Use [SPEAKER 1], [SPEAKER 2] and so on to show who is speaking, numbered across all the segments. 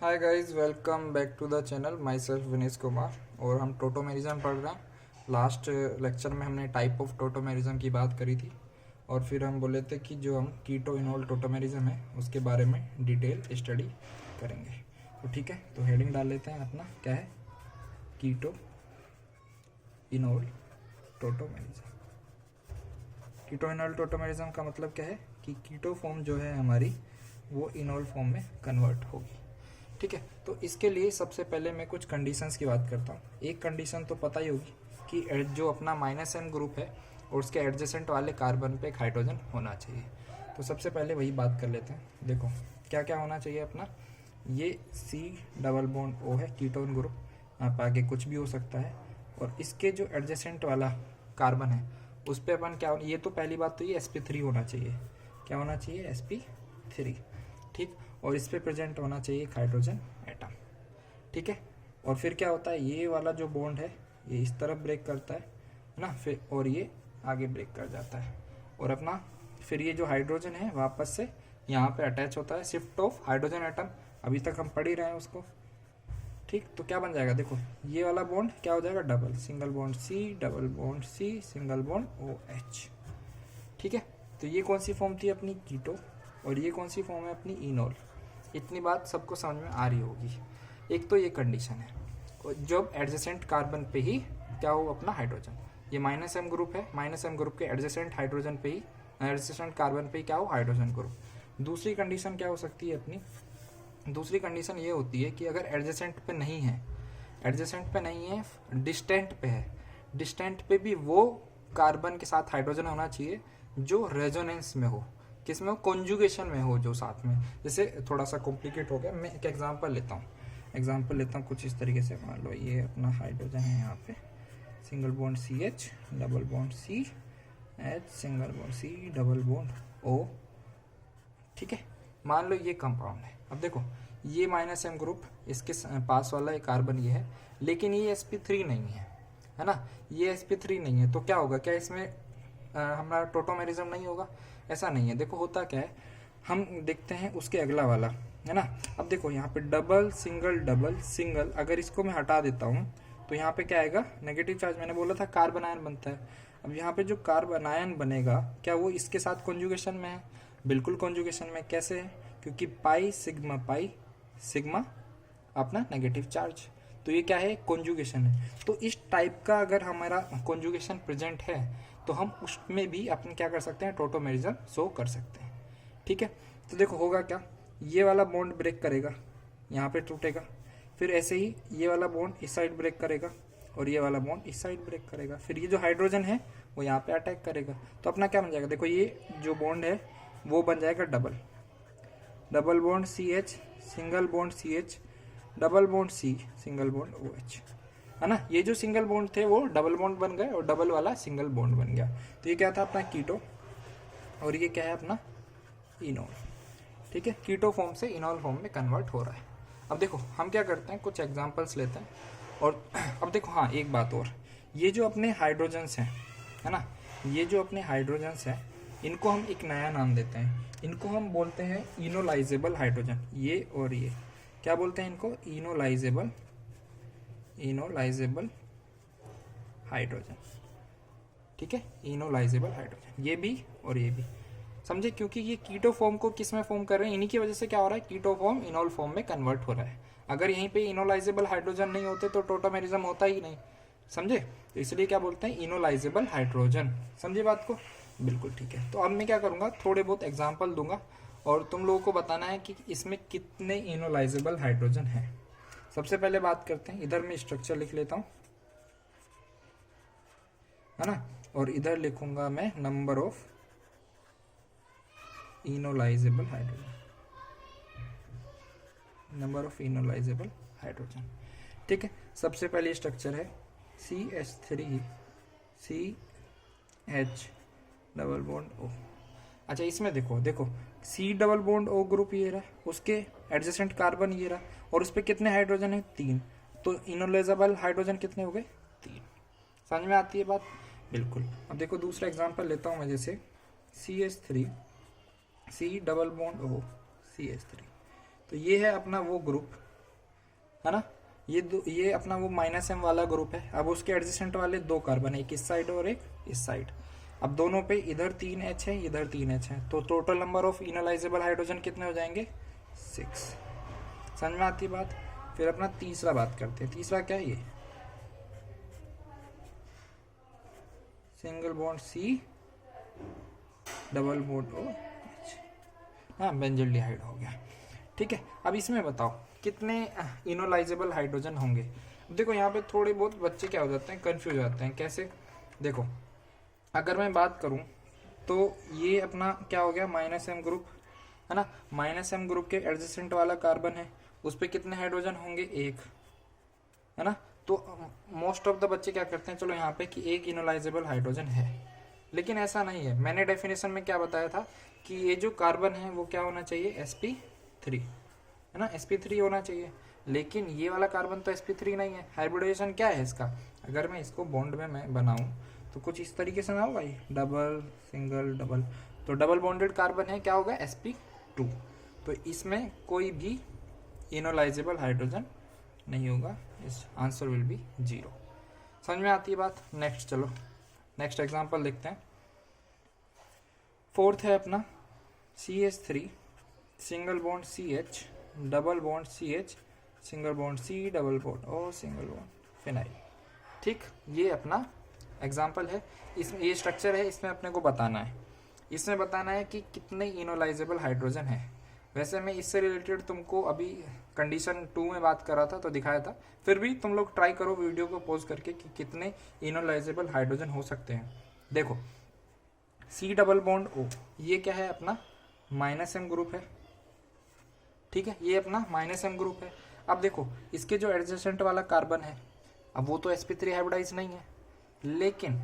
[SPEAKER 1] Hi guys, welcome back to the channel. Myself Vinesh Kumar. और हम tautomerism पढ़ रहे हैं। लास्ट लेक्चर में हमने टाइप ऑफ टोटोमेरिज्म की बात करी थी और फिर हम बोले थे कि जो हम कीटो इनोल टोटोमेरिज्म है उसके बारे में डिटेल स्टडी करेंगे। तो ठीक है, तो हेडिंग डाल लेते हैं अपना। क्या है? Keto enol tautomerism. Keto enol tautomerism का मतलब क्या है कि कीटो फॉर्म जो है हमारी वो इनोल फॉर्म में कन्वर्ट होगी। ठीक है, तो इसके लिए सबसे पहले मैं कुछ कंडीशंस की बात करता हूँ। एक कंडीशन तो पता ही होगी कि जो अपना -n ग्रुप है और उसके एडजेसेंट वाले कार्बन पे एक हाइड्रोजन होना चाहिए। तो सबसे पहले वही बात कर लेते हैं। देखो क्या क्या होना चाहिए अपना। ये C डबल बॉन्ड O है, कीटोन ग्रुप। यहाँ पे आगे कुछ भी हो सकता है। और इसके जो एडजेसेंट वाला कार्बन है उस पर अपन क्या, ये तो पहली बात तो ये sp3 होना चाहिए। क्या होना चाहिए? sp3। ठीक, और इस पे प्रेजेंट होना चाहिए एक हाइड्रोजन एटम। ठीक है, और फिर क्या होता है, ये वाला जो बॉन्ड है ये इस तरफ ब्रेक करता है ना, फिर और ये आगे ब्रेक कर जाता है और अपना फिर ये जो हाइड्रोजन है वापस से यहाँ पे अटैच होता है। शिफ्ट ऑफ हाइड्रोजन एटम अभी तक हम पढ़ ही रहे हैं उसको। ठीक, तो क्या बन जाएगा? देखो ये वाला बॉन्ड क्या हो जाएगा? Double single bond C, double bond C, single bond OH। ठीक है, तो ये कौन सी फॉर्म थी अपनी? कीटो। और ये कौन सी फॉर्म है अपनी? इनोल। इतनी बात सबको समझ में आ रही होगी। एक तो ये कंडीशन है, और जब एडजेसेंट कार्बन पे ही क्या हो अपना हाइड्रोजन। ये -m ग्रुप है, -m ग्रुप के एडजेसेंट हाइड्रोजन पे ही, एडजेसेंट कार्बन पे ही क्या हो? Hydrogen group. दूसरी कंडीशन क्या हो सकती है अपनी? दूसरी कंडीशन ये होती है कि अगर एडजेसेंट पे नहीं है, एडजेसेंट पे नहीं है, डिस्टेंट पे है, डिस्टेंट पे भी वो कार्बन के साथ हाइड्रोजन होना चाहिए जो रेजोनेंस में हो। किस में हो? कॉन्जुगेशन में हो, जो साथ में। जैसे थोड़ा सा कॉम्प्लिकेट हो गया, मैं एक एग्जांपल लेता हूँ कुछ इस तरीके से। मान लो ये अपना हाइड्रोजन है, यहाँ पे single bond CH, double bond CH, single bond C, double bond O। ठीक है, मान लो ये कंपाउंड है। अब देखो ये -m ग्रुप, इसके पास वाला एक कार्बन ये है, लेकिन ये sp3 नहीं है ना, ये sp3 नहीं है। तो क्या होगा? क्या इसमें हमारा टोटोमेरिज्म नहीं होगा? ऐसा नहीं है। देखो होता क्या है, हम देखते हैं उसके अगला वाला है ना। अब देखो यहाँ पे डबल सिंगल, अगर इसको मैं हटा देता हूँ तो यहाँ पे क्या आएगा? Negative charge. मैंने बोला था कार्बन आयन बनता है। अब यहाँ पे जो कार्बन आयन बनेगा, क्या वो इसके साथ कॉन्जुगेशन में है? बिल्कुल कॉन्जुगेशन में। कैसे है? क्योंकि पाई सिग्मा अपना नेगेटिव चार्ज। तो ये क्या है? कॉन्जुगेशन है। तो इस टाइप का अगर हमारा कॉन्जुगेशन प्रेजेंट है तो हम उसमें भी अपन क्या कर सकते हैं? टोटोमेरिज्म शो कर सकते हैं। ठीक है, तो देखो होगा क्या, ये वाला बॉन्ड ब्रेक करेगा, यहाँ पे टूटेगा। फिर ऐसे ही ये वाला बॉन्ड इस साइड ब्रेक करेगा और ये वाला बॉन्ड इस साइड ब्रेक करेगा। फिर ये जो हाइड्रोजन है वो यहाँ पे अटैक करेगा। तो अपना क्या बन जाएगा? देखो ये जो बॉन्ड है वो बन जाएगा double bond CH, single bond CH, double bond C, single bond OH, है ना। ये जो सिंगल बॉन्ड थे वो डबल बॉन्ड बन गए और डबल वाला सिंगल बॉन्ड बन गया। तो ये क्या था अपना? कीटो। और ये क्या है अपना? इनोल। ठीक है, कीटो फॉर्म से इनोल फॉर्म में कन्वर्ट हो रहा है। अब देखो हम क्या करते हैं, कुछ एग्जांपल्स लेते हैं। और अब देखो, हाँ एक बात और, ये जो अपने हाइड्रोजन्स हैं, है ना, ये जो अपने हाइड्रोजन्स हैं इनको हम एक नया नाम देते हैं। इनको हम बोलते हैं इनोलाइजेबल हाइड्रोजन। ये और ये क्या बोलते हैं इनको? Enolisable hydrogen. ठीक है, इनोलाइजेबल हाइड्रोजन, ये भी और ये भी। समझे? क्योंकि ये कीटो फॉर्म को किस में फॉर्म कर रहे हैं, इन्हीं की वजह से क्या हो रहा है? कीटो फॉर्म इनोल फॉर्म में कन्वर्ट हो रहा है। अगर यहीं पे इनोलाइजेबल हाइड्रोजन नहीं होते तो टोटोमेरिज्म होता ही नहीं। समझे? तो इसलिए क्या बोलते हैं? Enolisable hydrogen. समझे बात को? बिल्कुल ठीक है। तो अब मैं क्या करूंगा, थोड़े बहुत एग्जाम्पल दूंगा और तुम लोगों को बताना है कि इसमें कितने इनोलाइजेबल हाइड्रोजन है। सबसे पहले बात करते हैं, इधर मैं स्ट्रक्चर लिख लेता हूँ, है ना, और इधर लिखूंगा मैं number of enolisable hydrogen, number of enolisable hydrogen. ठीक है, सबसे पहले स्ट्रक्चर है CH3 CH double bond O। अच्छा, इसमें देखो C double bond O group ये रहा, उसके एडजेसेंट कार्बन ये रहा, और उस पर कितने हाइड्रोजन है? 3। तो इनोलाइजेबल हाइड्रोजन कितने हो गए? 3। समझ में आती है बात? बिल्कुल। अब देखो दूसरा एग्जांपल लेता हूँ मैं, जैसे CH3 C double bond O CH3। तो ये है अपना वो ग्रुप है ना। ये अपना वो -m वाला ग्रुप है। अब उसके एडजेसेंट वाले 2 कार्बन है, एक इस साइड और एक इस साइड। अब दोनों पे इधर 3H है, इधर 3H है, तो total number of enolisable hydrogen कितने हो जाएंगे? 6। समझ में आती बात। फिर अपना तीसरा बात करते हैं। तीसरा क्या है? ये single bond C double bond OH, हाँ बेंजल्डिहाइड हो गया। ठीक है, अब इसमें बताओ कितने इनोलाइजेबल हाइड्रोजन होंगे। देखो यहाँ पे थोड़े बहुत बच्चे क्या हो जाते हैं, कंफ्यूज हो जाते हैं। कैसे? देखो अगर मैं बात करूं तो ये अपना क्या हो गया, -m ग्रुप है ना। -m ग्रुप के एडजेसेंट वाला कार्बन है, उस पर कितने हाइड्रोजन होंगे? 1, है ना। तो मोस्ट ऑफ द बच्चे क्या करते हैं, चलो यहाँ पे कि एक इनोलाइजेबल हाइड्रोजन है, लेकिन ऐसा नहीं है। मैंने डेफिनेशन में क्या बताया था कि ये जो कार्बन है वो क्या होना चाहिए? sp3, है ना, sp3 होना चाहिए। लेकिन ये वाला कार्बन तो sp3 नहीं है। हाइब्रिडाइजेशन क्या है इसका? अगर मैं इसको बॉन्ड में मैं बनाऊं तो कुछ इस तरीके से ना होगा, ये डबल सिंगल डबल, तो डबल बॉन्डेड कार्बन है, क्या होगा? sp2। तो इसमें कोई भी इनोलाइजेबल हाइड्रोजन नहीं होगा, इस आंसर विल बी 0। समझ में आती है बात। नेक्स्ट चलो नेक्स्ट एग्जांपल देखते हैं। 4th है अपना CH3 single bond CH double bond CH single bond C double bond O single bond phenyl. ठीक, ये अपना एग्जाम्पल है। इसमें ये स्ट्रक्चर है, इसमें अपने को बताना है। इसमें बताना है कि कितने इनोलाइजेबल हाइड्रोजन है। वैसे मैं इससे रिलेटेड तुमको अभी कंडीशन 2 में बात कर रहा था तो दिखाया था, फिर भी तुम लोग ट्राई करो वीडियो को पॉज करके कि कितने इनोलाइजेबल हाइड्रोजन हो सकते हैं। देखो C डबल बॉन्ड O, ये क्या है? अपना -m ग्रुप है। ठीक है, ये अपना -m ग्रुप है। अब देखो इसके जो एडजेसेंट वाला कार्बन है, अब वो तो sp3 हाइब्रिडाइज नहीं है, लेकिन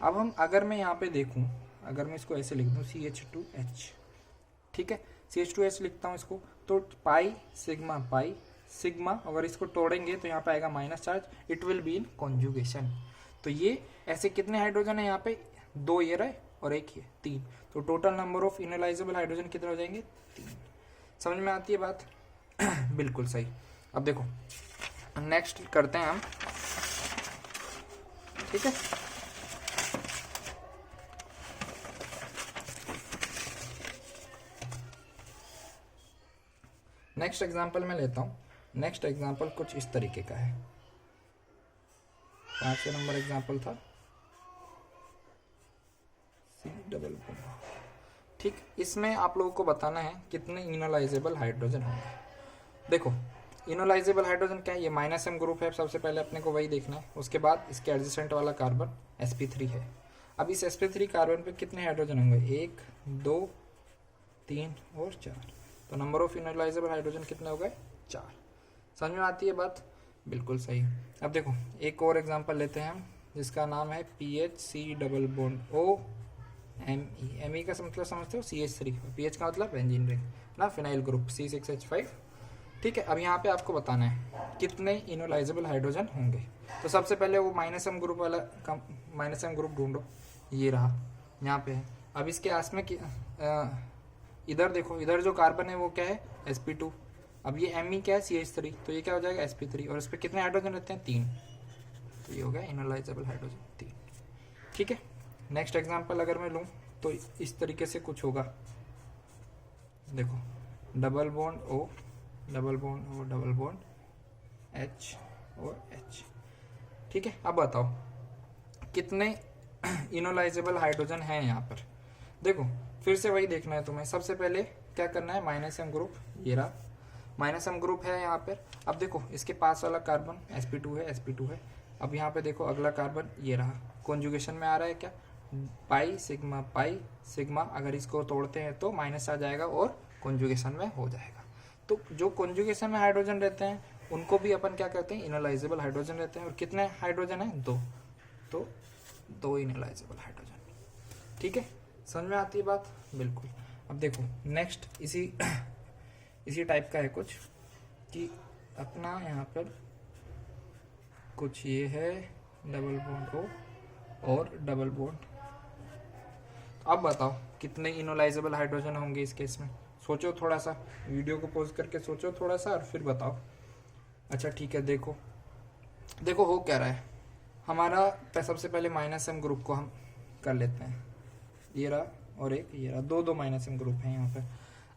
[SPEAKER 1] अब हम अगर मैं यहाँ पे देखूं, अगर मैं इसको ऐसे लिख दूं CH2H, ठीक है, CH2H लिखता हूँ इसको, तो पाई सिग्मा, अगर इसको तोड़ेंगे तो यहाँ पे आएगा minus charge, it will be in conjugation. तो ये ऐसे कितने हाइड्रोजन है यहाँ पे? 2 ये रहे और 1 ये, 3। तो total number of enolisable hydrogen कितने हो जाएंगे? 3। समझ में आती है बात? बिल्कुल सही। अब देखो नेक्स्ट करते हैं हम, ठीक है। नेक्स्ट एग्जाम्पल मैं लेता हूँ। नेक्स्ट एग्जाम्पल कुछ इस तरीके का है। 5वें नंबर एग्जाम्पल था C डबल बॉन्ड। ठीक, इसमें आप लोगों को बताना है कितने इनोलाइजेबल हाइड्रोजन होंगे। देखो इनोलाइजेबल हाइड्रोजन क्या है? ये -m ग्रुप है, सबसे पहले अपने को वही देखना है। उसके बाद इसके एडजेसेंट वाला कार्बन sp3 है। अब इस sp3 कार्बन पे कितने हाइड्रोजन होंगे? 1 2 3 और 4। तो नंबर ऑफ इनोलाइजेबल हाइड्रोजन कितने हो गए? 4। समझ में आती है बात? बिल्कुल सही। अब देखो एक और एग्जांपल लेते हैं हम, जिसका नाम है PHC double bond O Me। Me का मतलब समझते हो? CH3। PH का मतलब बेंजीन रिंग ना, फिनाइल ग्रुप C6H5। ठीक है, अब यहाँ पे आपको बताना है कितने इनोलाइजेबल हाइड्रोजन होंगे। तो सबसे पहले वो -m ग्रुप वाला -m ग्रुप ढूंढो, ये रहा यहाँ पे है। अब इसके आस में इधर देखो, इधर जो कार्बन है वो क्या है? sp2। अब ये Me क्या है? CH3, तो ये क्या हो जाएगा? sp3। और इस पर कितने हाइड्रोजन रहते हैं? 3। तो ये हो गया इनोलाइजेबल हाइड्रोजन 3। ठीक है, नेक्स्ट एग्जांपल अगर मैं लूँ तो इस तरीके से कुछ होगा। देखो double bond O double bond O double bond H और H। ठीक है, अब बताओ कितने इनोलाइजेबल हाइड्रोजन हैं यहाँ पर। देखो फिर से वही देखना है तुम्हें। सबसे पहले क्या करना है? -m ग्रुप, ये रहा -m ग्रुप है यहाँ पर। अब देखो इसके पास वाला कार्बन sp2 है। अब यहाँ पे देखो अगला कार्बन ये रहा, कॉन्जुगेशन में आ रहा है क्या? पाई सिग्मा, अगर इसको तोड़ते हैं तो माइनस आ जाएगा और कॉन्जुगेशन में हो जाएगा। तो जो कॉन्जुगेशन में हाइड्रोजन रहते हैं उनको भी अपन क्या कहते हैं? इनोलाइजेबल हाइड्रोजन रहते हैं। और कितने हाइड्रोजन है? 2। तो 2 इनोलाइजेबल हाइड्रोजन। ठीक है, समझ में आती है बात? बिल्कुल। अब देखो नेक्स्ट इसी टाइप का है कुछ, कि अपना यहाँ पर कुछ ये है डबल बॉन्ड O और डबल बॉन्ड। अब बताओ कितने इनोलाइजेबल हाइड्रोजन होंगे इस केस में। सोचो थोड़ा सा, वीडियो को पॉज करके सोचो थोड़ा सा और फिर बताओ। अच्छा ठीक है, देखो देखो हो क्या रहा है हमारा। सबसे पहले माइनस एम ग्रुप को हम कर लेते हैं, ये रहा और एक ये रहा, दो माइनस एम ग्रुप है यहाँ पे।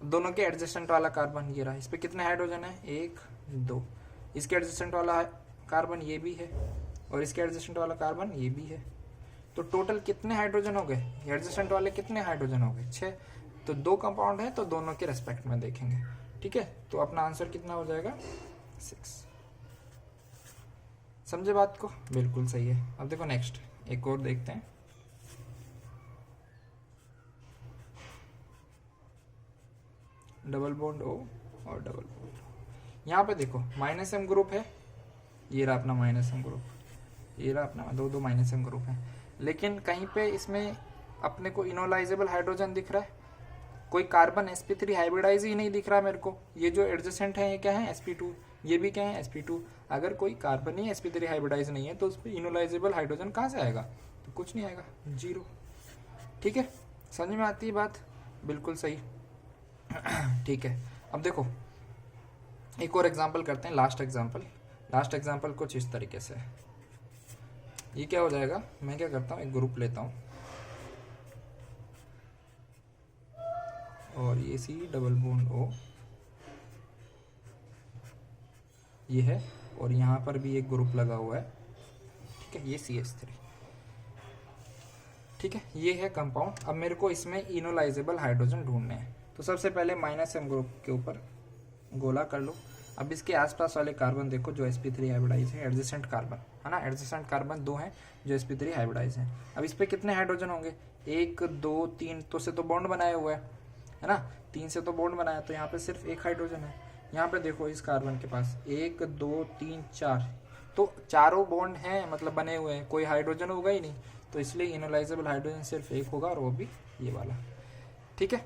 [SPEAKER 1] दोनों के एडजस्टेंट वाला कार्बन ये रहा, इस पर कितने हाइड्रोजन है, 1 2। इसके एडजस्टेंट वाला कार्बन ये भी है और इसके एडजस्टेंट वाला कार्बन ये भी है। तो टोटल कितने हाइड्रोजन हो गए, एडजस्टेंट वाले कितने हाइड्रोजन हो गए, 6। तो 2 कंपाउंड है तो दोनों के रेस्पेक्ट में देखेंगे। ठीक है, तो अपना आंसर कितना हो जाएगा, 6। समझे बात को, बिल्कुल सही है। अब देखो नेक्स्ट एक और देखते हैं। डबल बॉन्ड O और डबल बॉन्ड, यहाँ पे देखो माइनस एम ग्रुप है, ये रहा अपना माइनस एम ग्रुप, ये रहा अपना दो माइनस एम ग्रुप है। लेकिन कहीं पे इसमें अपने को इनोलाइजेबल हाइड्रोजन दिख रहा है, कोई कार्बन sp3 हाइब्रिडाइज ही नहीं दिख रहा मेरे को। ये जो एडजेसेंट है ये क्या है, sp2, ये भी क्या है, sp2। अगर कोई कार्बन ही sp3 हाइब्रिडाइज नहीं है तो उस पर इनोलाइजेबल हाइड्रोजन कहाँ से आएगा, तो कुछ नहीं आएगा, 0। ठीक है, समझ में आती है बात, बिल्कुल सही। ठीक है, अब देखो एक और एग्जांपल करते हैं, लास्ट एग्जांपल कुछ इस तरीके से। ये क्या हो जाएगा, मैं क्या करता हूँ, एक ग्रुप लेता हूँ और ये C डबल बॉन्ड O ये है और यहाँ पर भी एक ग्रुप लगा हुआ है। ठीक है, ये CH3। ठीक है, ये है कंपाउंड। अब मेरे को इसमें इनोलाइजेबल हाइड्रोजन ढूंढने हैं, तो सबसे पहले माइनस एम ग्रुप के ऊपर गोला कर लो। अब इसके आसपास वाले कार्बन देखो जो sp3 हाइब्रिडाइज है, एडजेसेंट कार्बन है ना, एडजेसेंट कार्बन 2 हैं जो sp3 हाइब्रिडाइज हैं। अब इस पे कितने हाइड्रोजन होंगे, 1 2 3, तो से तो बॉन्ड बनाया हुआ है ना, 3 से तो बॉन्ड बनाया, तो यहाँ पे सिर्फ 1 हाइड्रोजन है। यहाँ पे देखो इस कार्बन के पास 1 2 3 4, तो चारों बॉन्ड हैं, मतलब बने हुए हैं, कोई हाइड्रोजन होगा ही नहीं, तो इसलिए इनोलाइजेबल हाइड्रोजन सिर्फ 1 होगा और वो भी ये वाला। ठीक है,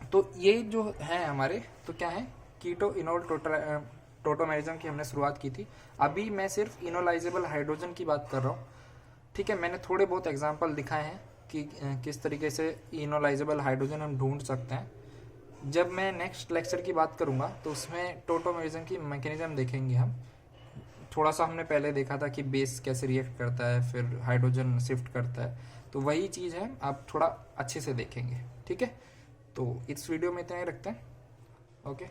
[SPEAKER 1] तो ये जो है हमारे, तो क्या है, कीटो इनोल टोटोमेरिज्म की हमने शुरुआत की थी। अभी मैं सिर्फ इनोलाइजेबल हाइड्रोजन की बात कर रहा हूँ। ठीक है, मैंने थोड़े बहुत एग्जांपल दिखाए हैं कि किस तरीके से इनोलाइजेबल हाइड्रोजन हम ढूंढ सकते हैं। जब मैं नेक्स्ट लेक्चर की बात करूँगा तो उसमें टोटोमेरिज्म की मैकेनिज्म देखेंगे हम। थोड़ा सा हमने पहले देखा था कि बेस कैसे रिएक्ट करता है, फिर हाइड्रोजन शिफ्ट करता है, तो वही चीज़ है, आप थोड़ा अच्छे से देखेंगे। ठीक है, तो इस वीडियो में इतना ही रखते हैं। ओके।